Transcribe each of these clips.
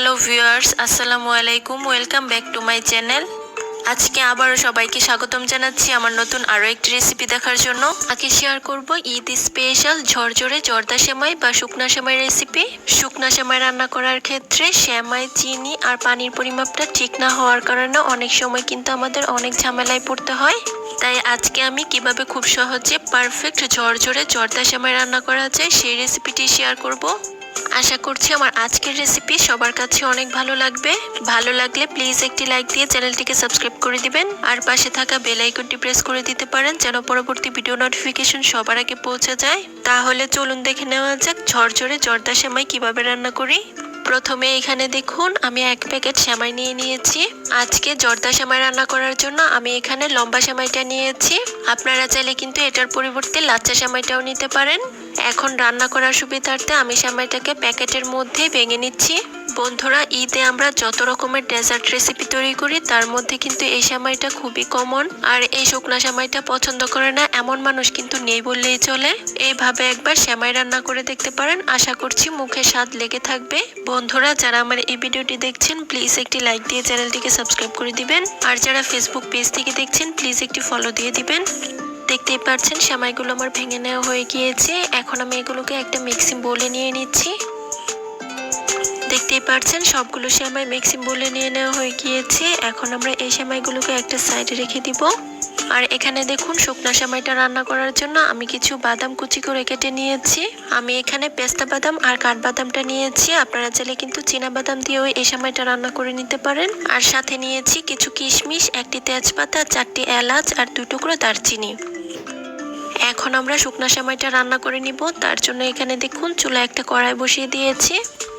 Hello viewers, আসসালামু আলাইকুম। Welcome back to my channel. আজকে আবারও সবাইকে স্বাগতম জানাচ্ছি আমার নতুন আরও একটি রেসিপি দেখার জন্য। আজকে শেয়ার করব ঈদ স্পেশাল ঝরঝরে জর্দা সেমাই বা শুকনা সেমাই রেসিপি। শুকনা সেমাই রান্না করার ক্ষেত্রে সেমাই, চিনি আর পানির পরিমাপটা ঠিক না হওয়ার কারণে অনেক সময় কিন্তু আমাদের অনেক ঝামেলায় পড়তে হয়। তাই আজকে আমি কিভাবে খুব সহজে পারফেক্ট ঝরঝরে জর্দা সেমাই রান্না করা যায় সেই রেসিপিটি শেয়ার করব। আশা করছি আমার আজকের রেসিপি সবার কাছে অনেক ভালো লাগবে। ভালো লাগলে প্লিজ একটি লাইক দিয়ে চ্যানেলটিকে সাবস্ক্রাইব করে দিবেন আর পাশে থাকা বেল আইকনটি প্রেস করে দিতে পারেন যেন পরবর্তী ভিডিও নোটিফিকেশন সবার আগে পৌঁছে যায়। তাহলে চলুন দেখে নেওয়া যাক ঝরঝরে জর্দা সেমাই কিভাবে রান্না করি। প্রথমে এখানে দেখুন আমি 1 প্যাকেট সেমাই নিয়ে নিয়েছি। আজকে জর্দা সেমাই রান্না করার জন্য আমি এখানে লম্বা সেমাইটা নিয়েছি। আপনারা চাইলে কিন্তু এটার পরিবর্তে লাচ্চা সেমাইটাও নিতে পারেন। এখন রান্না করার সুবিধার্থে আমি সেমাইটাকে প্যাকেটের মধ্যে ভেঙে নিচ্ছি। বন্ধুরা, ঈদে আমরা যত রকমের ডেজার্ট রেসিপি তৈরি করি তার মধ্যে কিন্তু এই সেমাইটা খুবই কমন। আর এই শুকনা সেমাইটা পছন্দ করে না এমন মানুষ কিন্তু নেই বললেই চলে। এইভাবে একবার সেমাই রান্না করে দেখতে পারেন, আশা করছি মুখে স্বাদ লেগে থাকবে। বন্ধুরা, যারা আমার এই ভিডিওটি দেখছেন প্লিজ একটি লাইক দিয়ে চ্যানেলটিকে সাবস্ক্রাইব করে দিবেন। আর যারা ফেসবুক পেজ থেকে দেখছেন প্লিজ একটি ফলো দিয়ে দিবেন। দেখতেই পাচ্ছেন সেমাইগুলো আমার ভেঙে নেওয়া হয়ে গিয়েছে। এখন আমি এগুলোকে একটা মিক্সিং বোলে নিয়ে নিচ্ছি। দেখতেই পাচ্ছেন সবগুলো সেমাই মিক্সিং বোলে নিয়ে নেওয়া হয়ে গিয়েছে। এখন আমরা এই সেমাইগুলোকে একটা সাইডে রেখে দিব। আর এখানে দেখুন শুকনা সেমাইটা রান্না করার জন্য আমি কিছু বাদাম কুচি করে কেটে নিয়েছি। আমি এখানে পেস্তা বাদাম আর কাঠবাদামটা নিয়েছি। আপনারা চাইলে কিন্তু চীনা বাদাম দিয়েও এই সেমাইটা রান্না করে নিতে পারেন। আর সাথে নিয়েছি কিছু কিশমিশ, একটি তেজপাতা, 4টি এলাচ আর 2 টুকরো দারচিনি। এখন আমরা শুকনা সেমাইটা রান্না করে নিব। তার জন্য এখানে দেখুন চুলায় একটা কড়াই বসিয়ে দিয়েছি।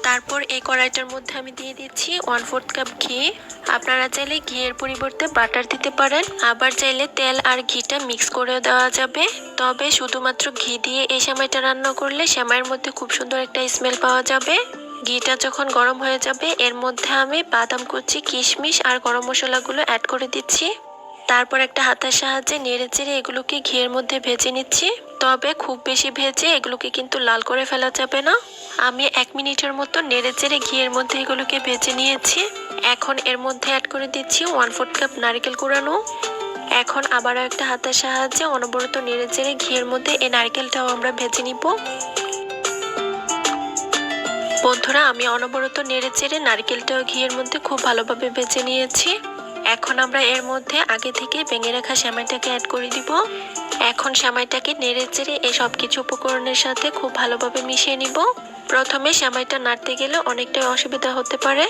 তারপর এই কড়াইটার মধ্যে আমি দিয়ে দিচ্ছি 1/4 কাপ ঘি। আপনারা চাইলে ঘিয়ের পরিবর্তে বাটার দিতে পারেন, আবার চাইলে তেল আর ঘিটা মিক্স করে দেওয়া যাবে। তবে শুধুমাত্র ঘি দিয়ে এই সেমাইটা রান্না করলে সেমাইয়ের মধ্যে খুব সুন্দর একটা স্মেল পাওয়া যাবে। ঘিটা যখন গরম হয়ে যাবে এর মধ্যে আমি বাদাম কুচি, কিশমিশ আর গরম মশলাগুলো অ্যাড করে দিচ্ছি। তারপর একটা হাতের সাহায্যে নেড়ে চেড়ে এগুলোকে ঘিয়ের মধ্যে ভেজে নিচ্ছি। তবে খুব বেশি ভেজে এগুলোকে কিন্তু লাল করে ফেলা যাবে না। আমি 1 মিনিটের মতো নেড়ে চেড়ে ঘিয়ের মধ্যে এগুলোকে ভেজে নিয়েছি। এখন এর মধ্যে অ্যাড করে দিচ্ছি 1/4 কাপ নারকেল কুড়ানো। এখন আবারও একটা হাতের সাহায্যে অনবরত নেড়ে চেড়ে ঘিয়ের মধ্যে এই নারকেলটাও আমরা ভেজে নিব। বন্ধুরা, আমি অনবরত নেড়ে চেড়ে নারকেলটাও ঘিয়ের মধ্যে খুব ভালোভাবে ভেজে নিয়েছি। এখন আমরা এর মধ্যে আগে থেকে ভেঙে রাখা সেমাইটাকে অ্যাড করে দিব। এখন সেমাইটাকে নেড়ে চেড়ে এই সব কিছু উপকরণের সাথে খুব ভালোভাবে মিশিয়ে নিব। প্রথমে সেমাইটা নাড়তে গেলে অনেকটাই অসুবিধা হতে পারে,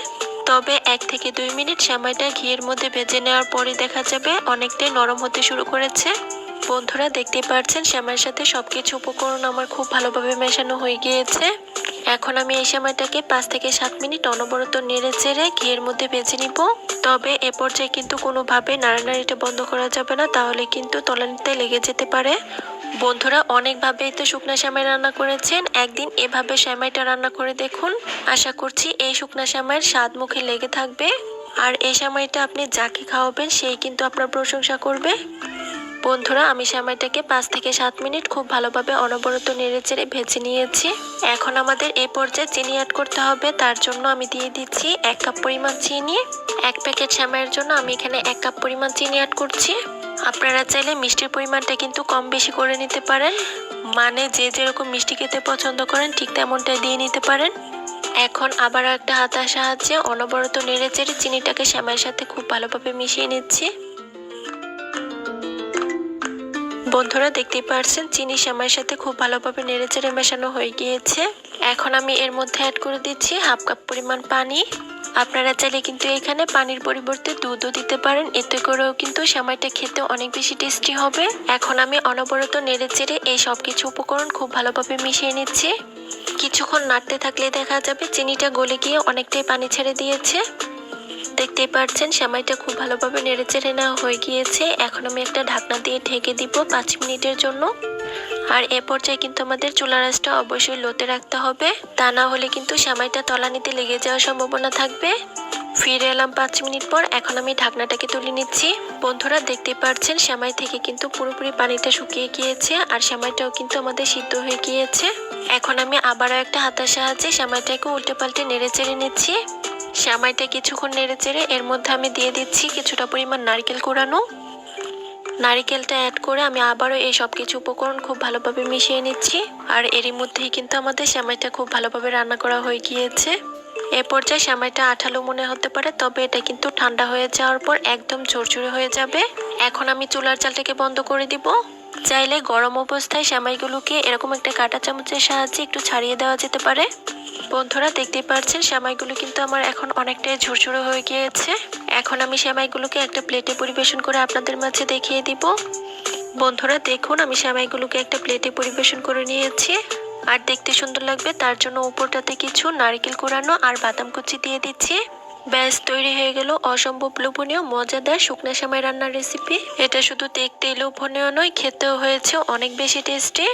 তবে 1 থেকে 2 মিনিট সেমাইটা ঘিয়ের মধ্যে ভেজে নেওয়ার পরে দেখা যাবে অনেকটাই নরম হতে শুরু করেছে। বন্ধুরা, দেখতেই পাচ্ছেন সেমাইয়ের সাথে সবকিছু উপকরণ আমার খুব ভালোভাবে মেশানো হয়ে গিয়েছে। এখন আমি এই সেমাইটাকে 5 থেকে 7 মিনিট অনবরত নেড়ে চেড়ে ঘিয়ের মধ্যে ভেজে নিব। তবে এ পর্যায়ে কিন্তু কোনোভাবে নাড়ানাড়িটা বন্ধ করা যাবে না, তাহলে কিন্তু তলানিতে লেগে যেতে পারে। বন্ধুরা, অনেকভাবেই তো শুকনা সেমাই রান্না করেছেন, একদিন এভাবে সেমাইটা রান্না করে দেখুন। আশা করছি এই শুকনা সেমাইয়ের স্বাদ মুখে লেগে থাকবে। আর এই সেমাইটা আপনি যাকে খাওয়াবেন সেই কিন্তু আপনার প্রশংসা করবে। বন্ধুরা, আমি সেমাইটাকে 5 থেকে 7 মিনিট খুব ভালোভাবে অনবরত নেড়ে চেড়ে ভেজে নিয়েছি। এখন আমাদের এই পর্যায়ে চিনি অ্যাড করতে হবে। তার জন্য আমি দিয়ে দিচ্ছি 1 কাপ পরিমাণ চিনি। 1 প্যাকেট সেমাইয়ের জন্য আমি এখানে 1 কাপ পরিমাণ চিনি অ্যাড করছি। আপনারা চাইলে মিষ্টির পরিমাণটা কিন্তু কম বেশি করে নিতে পারেন, মানে যে যেরকম মিষ্টি খেতে পছন্দ করেন ঠিক তেমনটাই দিয়ে নিতে পারেন। এখন আবারও একটা হাতার সাহায্যে অনবরত নেড়ে চেড়ে চিনিটাকে সেমাইয়ের সাথে খুব ভালোভাবে মিশিয়ে নিচ্ছি। বন্ধুরা, দেখতেই পাচ্ছেন চিনি সেমাইয়ের সাথে খুব ভালোভাবে নেড়ে চেড়ে মেশানো হয়ে গিয়েছে। এখন আমি এর মধ্যে অ্যাড করে দিচ্ছি 1/2 কাপ পরিমাণ পানি। আপনারা চাইলে কিন্তু এখানে পানির পরিবর্তে দুধও দিতে পারেন, এতে করেও কিন্তু সেমাইটা খেতে অনেক বেশি টেস্টি হবে। এখন আমি অনবরত নেড়ে চেড়ে এই সব কিছু উপকরণ খুব ভালোভাবে মিশিয়ে নিচ্ছি। কিছুক্ষণ নাড়তে থাকলে দেখা যাবে চিনিটা গলে গিয়ে অনেকটাই পানি ছেড়ে দিয়েছে। দেখতেই পাচ্ছেন সেমাইটা খুব ভালোভাবে নেড়ে চেড়ে নেওয়া হয়ে গিয়েছে। এখন আমি একটা ঢাকনা দিয়ে ঢেকে দিব 5 মিনিটের জন্য। আর এ পর্যায়ে কিন্তু আমাদের চুলার আঁচটা অবশ্যই লোতে রাখতে হবে, তা না হলে কিন্তু সেমাইটা তলানিতে লেগে যাওয়ার সম্ভাবনা থাকবে। ফিরে এলাম 5 মিনিট পর। এখন আমি ঢাকনাটাকে তুলে নিচ্ছি। বন্ধুরা, দেখতেই পাচ্ছেন সেমাই থেকে কিন্তু পুরোপুরি পানিটা শুকিয়ে গিয়েছে আর সেমাইটাও কিন্তু আমাদের সিদ্ধ হয়ে গিয়েছে। এখন আমি আবারও একটা হাতার সাহায্যে সেমাইটাকে উল্টে পাল্টে নেড়ে চেড়ে নিচ্ছি। সেমাইটা কিছুক্ষণ নেড়ে চেড়ে এর মধ্যে আমি দিয়ে দিচ্ছি কিছুটা পরিমাণ নারকেল কোড়ানো। নারকেলটা অ্যাড করে আমি আবারও এই সব কিছু উপকরণ খুব ভালোভাবে মিশিয়ে নিচ্ছি। আর এরই মধ্যেই কিন্তু আমাদের সেমাইটা খুব ভালোভাবে রান্না করা হয়ে গিয়েছে। এ পর্যায়ে সেমাইটা আঠালো মনে হতে পারে, তবে এটা কিন্তু ঠান্ডা হয়ে যাওয়ার পর একদম ঝরঝরে হয়ে যাবে। এখন আমি চুলার জালটাকে বন্ধ করে দিব। চাইলে গরম অবস্থায় সেমাইগুলোকে এরকম একটা কাঁটা চামচের সাহায্যে একটু ছাড়িয়ে দেওয়া যেতে পারে। বন্ধুরা দেখতেই পাচ্ছেন সেমাইগুলো কিন্তু আমার এখন অনেকটাই ঝরঝরে হয়ে গিয়েছে। এখন আমি সেমাইগুলোকে একটা প্লেটে পরিবেশন করে আপনাদের মাঝে দেখিয়ে দিব। বন্ধুরা দেখুন, আমি সেমাইগুলোকে একটা প্লেটে পরিবেশন করে নিয়েছি। আর দেখতে সুন্দর লাগবে তার জন্য উপরটাতে কিছু নারকেল কোড়ানো আর বাদাম কুচি দিয়ে দিচ্ছি। ব্যাস তৈরি হয়ে গেল অসম্ভব লোভনীয় মজাদার শুকনা সেমাই রান্নার রেসিপি। এটা শুধু দেখতেই লোভনীয় নয়, খেতেও হয়েছে অনেক বেশি টেস্টি।